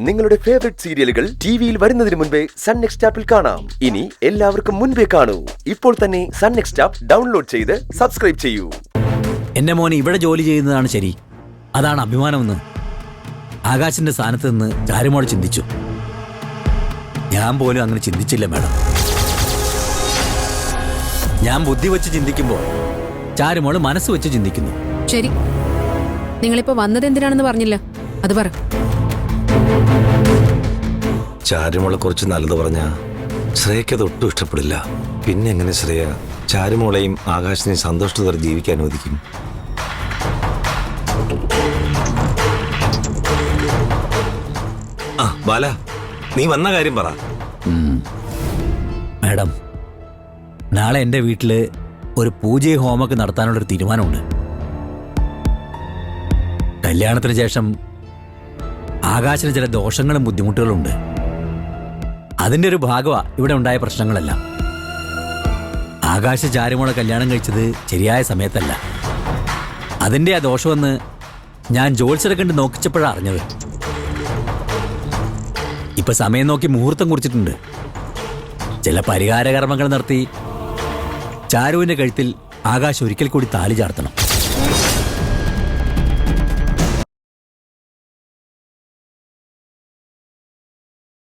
നിങ്ങളുടെ ഫേവറേറ്റ് സീരിയലുകൾ ടിവിയിൽ വരുന്നതിന് മുൻപേ സൺ നെക്സ്റ്റ് ആപ്പിൽ കാണാം. ഇനി എല്ലാവർക്കും മുൻപേ കാണൂ. ഇപ്പോൾ തന്നെ സൺ നെക്സ്റ്റ് ആപ്പ് ഡൗൺലോഡ് ചെയ്ത് സബ്സ്ക്രൈബ് ചെയ്യൂ. എന്റെ മോനെ ഇവിടെ ജോലി ചെയ്യുന്നതാണ് ശരി, അതാണ് അഭിമാനമെന്ന് ആകാശിന്റെ സ്ഥാനത്ത് നിന്ന് ചാരുമോൾ ചിന്തിച്ചു. ഞാൻ പോലും അങ്ങനെ ചിന്തിച്ചില്ല മാഡം. ഞാൻ ബുദ്ധി വെച്ച് ചിന്തിക്കുമ്പോൾ ചാരുമോള് മനസ്സ് വെച്ച് ചിന്തിക്കുന്നു. ശരി, നിങ്ങളിപ്പോ വന്നത് എന്തിനാണെന്ന് പറഞ്ഞില്ല, അത് പറ. ചാരുമോളെ കുറിച്ച് നല്ലത് പറഞ്ഞ ശ്രേയക്ക് അത് ഒട്ടും ഇഷ്ടപ്പെടില്ല. പിന്നെ എങ്ങനെ ശ്രേയ ചാരുമോളെയും ആകാശിനെയും സന്തോഷത്തോടെ ജീവിക്കാൻ അനുവദിക്കും? ആ ബാല, നീ വന്ന കാര്യം പറ. മാഡം, നാളെ എൻ്റെ വീട്ടില് ഒരു പൂജയും ഹോമൊക്കെ നടത്താനുള്ളൊരു തീരുമാനമുണ്ട്. കല്യാണത്തിന് ശേഷം ആകാശിന് ചില ദോഷങ്ങളും ബുദ്ധിമുട്ടുകളും ഉണ്ട്. അതിൻ്റെ ഒരു ഭാഗമാണ് ഇവിടെ ഉണ്ടായ പ്രശ്നങ്ങളെല്ലാം. ആകാശ് ചാരുമോളെ കല്യാണം കഴിച്ചത് ശരിയായ സമയത്തല്ല. അതിൻ്റെ ആ ദോഷമെന്ന് ഞാൻ ജോത്സ്യരെ കണ്ട് നോക്കിച്ചപ്പോഴാണ് അറിഞ്ഞത്. ഇപ്പൊ സമയം നോക്കി മുഹൂർത്തം കുറിച്ചിട്ടുണ്ട്. ചില പരിഹാര കർമ്മങ്ങൾ നടത്തി ചാരുവിന്റെ കഴുത്തിൽ ആകാശ് ഒരിക്കൽ കൂടി താലി ചാർത്തണം.